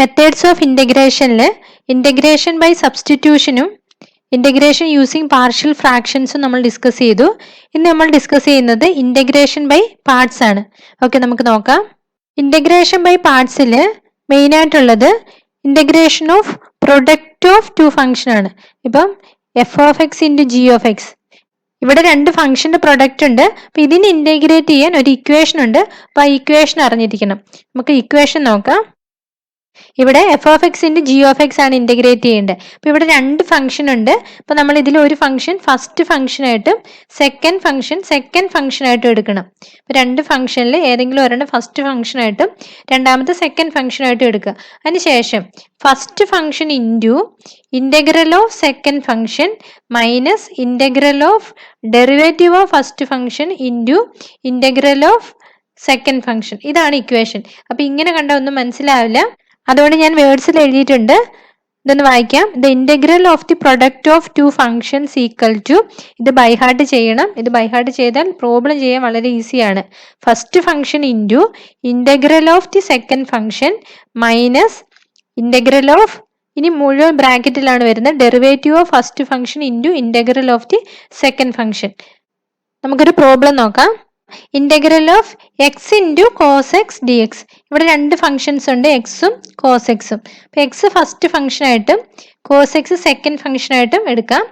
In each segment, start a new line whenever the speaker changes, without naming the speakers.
Methods of ഇൻ്റഗ്രേഷനിൽ integration by സബ്സ്റ്റിറ്റ്യൂഷനും integration using partial ഫ്രാക്ഷൻസും നമ്മൾ ഡിസ്കസ് ചെയ്തു. ഇന്ന് നമ്മൾ ഡിസ്കസ് ചെയ്യുന്നത് ഇൻ്റഗ്രേഷൻ ബൈ പാർട്സ് ആണ്. ഓക്കെ, നമുക്ക് നോക്കാം. ഇൻ്റഗ്രേഷൻ ബൈ പാർട്സിൽ മെയിൻ ആയിട്ടുള്ളത് integration of product of two function ആണ്. ഇപ്പം F of X into G of X, ഇവിടെ രണ്ട് ഫംഗ്ഷന്റെ പ്രൊഡക്റ്റ് ഉണ്ട്. അപ്പൊ ഇതിനെ ഇന്റഗ്രേറ്റ് ചെയ്യാൻ ഒരു ഇക്വേഷൻ ഉണ്ട്. അപ്പൊ ആ ഇക്വേഷൻ അറിഞ്ഞിരിക്കണം. നമുക്ക് ഇക്വേഷൻ നോക്കാം. ഇവിടെ F of X into G of X ആണ് ഇന്റഗ്രേറ്റ് ചെയ്യേണ്ടത്. അപ്പൊ ഇവിടെ രണ്ട് ഫംഗ്ഷൻ ഉണ്ട്. അപ്പൊ നമ്മൾ ഇതിൽ ഒരു ഫംഗ്ഷൻ ഫസ്റ്റ് ഫംഗ്ഷൻ ആയിട്ടും സെക്കൻഡ് ഫംഗ്ഷൻ ആയിട്ടും എടുക്കണം. അപ്പൊ രണ്ട് ഫംഗ്ഷനിൽ ഏതെങ്കിലും ഒരെണ്ണം ഫസ്റ്റ് ഫംഗ്ഷൻ ആയിട്ടും രണ്ടാമത്തെ സെക്കൻഡ് ഫംഗ്ഷൻ ആയിട്ടും എടുക്കുക. അതിനുശേഷം first function into integral of second function minus integral of derivative of first function into integral of second function. ഇതാണ് ഇക്വേഷൻ. അപ്പൊ ഇങ്ങനെ കണ്ട ഒന്നും മനസ്സിലാവില്ല, അതുകൊണ്ട് ഞാൻ വേർഡ്സിൽ എഴുതിയിട്ടുണ്ട്. ഇതൊന്ന് വായിക്കാം. The integral of the product of two functions equal to, ഇത് ബൈഹാർട്ട് ചെയ്യണം. ഇത് ബൈഹാർട്ട് ചെയ്താൽ പ്രോബ്ലം ചെയ്യാൻ വളരെ ഈസിയാണ്. First function into integral of the second function minus integral of, ഇനി മുഴുവൻ ബ്രാക്കറ്റിലാണ് വരുന്നത്, derivative of first function into integral of the second function. നമുക്കൊരു പ്രോബ്ലം നോക്കാം. Integral of X into cos x d x. ഇവിടെ രണ്ട് ഫംഗ്ഷൻസ് ഉണ്ട്, എക്സും കോസ് എക്സും. അപ്പൊ എക്സ് ഫസ്റ്റ് ഫംഗ്ഷൻ ആയിട്ടും കോസ് എക്സ് സെക്കൻഡ് ഫംഗ്ഷൻ ആയിട്ടും എടുക്കാം.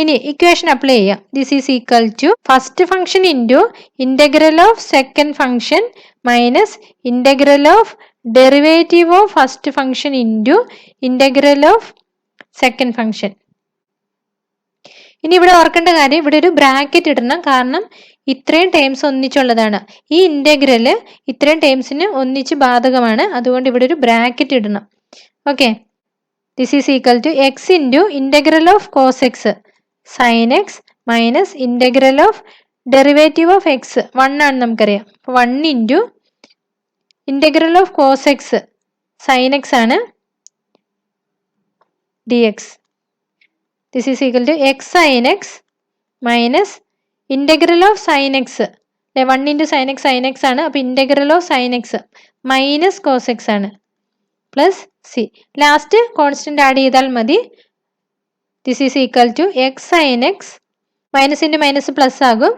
ഇനി ഇക്വേഷൻ അപ്ലൈ ചെയ്യാം. This is equal to first function into integral of second function minus integral of derivative of first function into integral of second function. ഇനി ഇവിടെ ഓർക്കേണ്ട കാര്യം, ഇവിടെ ഒരു ബ്രാക്കറ്റ് ഇടണം. കാരണം ഇത്രയും ടേംസ് ഒന്നിച്ചുള്ളതാണ്. ഈ ഇന്റഗ്രല് ഇത്രയും ടേംസിന് ഒന്നിച്ച് ബാധകമാണ്. അതുകൊണ്ട് ഇവിടെ ഒരു ബ്രാക്കറ്റ് ഇടണം. Okay, this is equal to X into integral of cos X sine X minus integral of derivative of X 1 ആണ് നമുക്കറിയാം. 1 into integral of cos X sine X ആണ് D X. This is equal to X sine X minus integral of sine X, 1 into sine X ആണ്. അപ്പൊ integral of sine X minus cos X ആണ് plus C. Last constant add ചെയ്താൽ മതി. This is equal to X sine X minus into minus plus ആകും,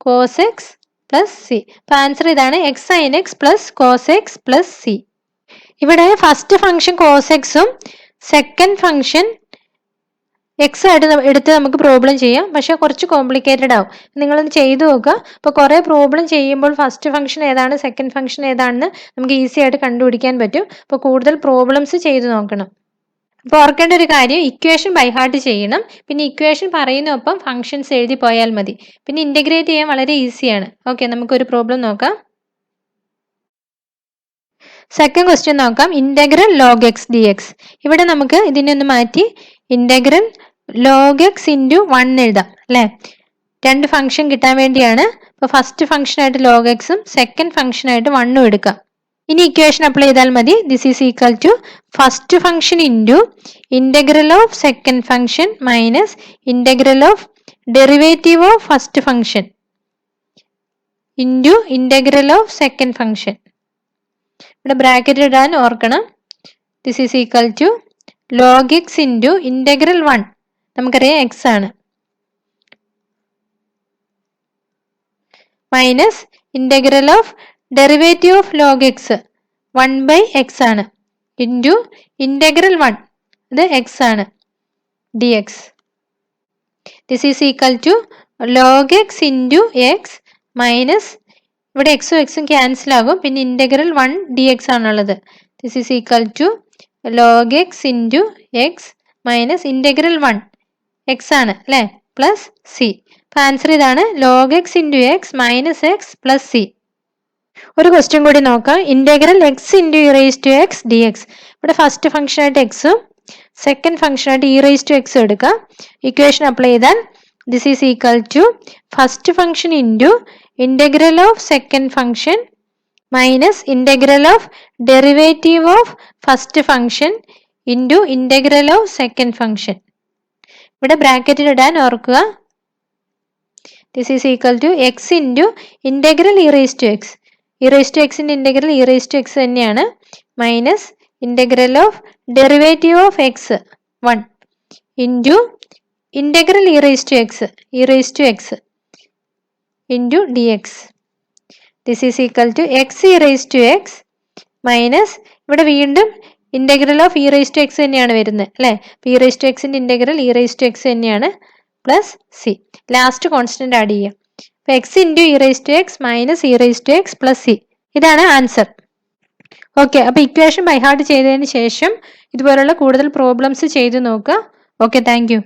cos x plus C. അപ്പൊ answer ഇതാണ്, x sine x plus cos x plus C. ഇവിടെ first function cos എക്സും second function x ആയിട്ട് എടുത്ത് നമുക്ക് പ്രോബ്ലം ചെയ്യാം. പക്ഷെ കുറച്ച് കോംപ്ലിക്കേറ്റഡ് ആവും. നിങ്ങളൊന്ന് ചെയ്തു നോക്കുക. അപ്പോൾ കുറേ പ്രോബ്ലം ചെയ്യുമ്പോൾ ഫസ്റ്റ് ഫംഗ്ഷൻ ഏതാണ് സെക്കൻഡ് ഫംഗ്ഷൻ ഏതാണെന്ന് നമുക്ക് ഈസി ആയിട്ട് കണ്ടുപിടിക്കാൻ പറ്റും. അപ്പോൾ കൂടുതൽ പ്രോബ്ലംസ് ചെയ്തു നോക്കണം. അപ്പോൾ ഓർക്കേണ്ട ഒരു കാര്യം, ഇക്വേഷൻ ബൈഹാർട്ട് ചെയ്യണം. പിന്നെ ഇക്വേഷൻ പറയുന്നൊപ്പം ഫംഗ്ഷൻസ് എഴുതി പോയാൽ മതി. പിന്നെ ഇന്റഗ്രേറ്റ് ചെയ്യാൻ വളരെ ഈസിയാണ്. ഓക്കെ, നമുക്കൊരു പ്രോബ്ലം നോക്കാം. സെക്കൻഡ് ക്വസ്റ്റ്യൻ നോക്കാം. Integral log X d x. ഇവിടെ നമുക്ക് ഇതിനെ ഒന്ന് മാറ്റി ഇന്റഗ്രൽ ലോഗ് എക്സ് ഇൻറ്റു 1 എഴുതാം അല്ലെ. രണ്ട് ഫംഗ്ഷൻ കിട്ടാൻ വേണ്ടിയാണ്. അപ്പൊ ഫസ്റ്റ് ഫംഗ്ഷൻ ആയിട്ട് ലോഗ് എക്സും സെക്കൻഡ് ഫംഗ്ഷൻ ആയിട്ട് 1ഉം എടുക്കാം. ഇനി ഇക്വേഷൻ അപ്ലൈ ചെയ്താൽ മതി. This is equal to first function into integral of second function minus integral of derivative of first function into integral of second function. ഇവിടെ ബ്രാക്കറ്റ് ഇടാൻ ഓർക്കണം. This is equal to log x into integral 1, നമുക്കറിയാം x ആണ്, minus integral of derivative of log x 1/x ആണ് into integral 1, ഇത് x ആണ് D X. This is equal to log x into x minus, ഇവിടെ എക്സും എക്സും cancel ആകും, പിന്നെ ഇന്റഗ്രൽ 1 ഡി എക്സ് ആണുള്ളത്. This is equal to log x into x minus integral 1 x ആണ് അല്ലെ പ്ലസ് സി. അപ്പൊ ആൻസർ ഇതാണ്, log x into x minus x plus C. ഒരു ക്വസ്റ്റ്യൻ കൂടി നോക്കാം. Integral x into E raise to x d x. ഇവിടെ first function ആയിട്ട് എക്സും സെക്കൻഡ് ഫംഗ്ഷൻ ആയിട്ട് ഇ റേസ് ടു എക്സും എടുക്കാം. ഇക്വേഷൻ അപ്ലൈ ചെയ്താൽ this is equal to first function into integral of second function minus integral of derivative of first function into integral of second function. ഇവിടെ ബ്രാക്കറ്റിൽ ഇടാൻ ഓർക്കുക. This is equal to X into integral E raise to X. E raise to എക്സിന്റെ integral E raise to X തന്നെയാണ്, minus integral of derivative of X 1 into integral E raise to X into D X. This is equal to X E raise to X minus, ഇവിടെ വീണ്ടും integral of E raise to X തന്നെയാണ് വരുന്നത് അല്ലേ. E raise to എക്സിന്റെ integral E raise to X തന്നെയാണ്, plus C. Last constant add ചെയ്യാം. അപ്പൊ X into E raise to X minus E raise to X plus C. ഇതാണ് answer. Okay, അപ്പൊ equation by heart ചെയ്തതിന് ശേഷം ഇതുപോലുള്ള കൂടുതൽ പ്രോബ്ലംസ് ചെയ്ത് നോക്കുക. Okay, thank you.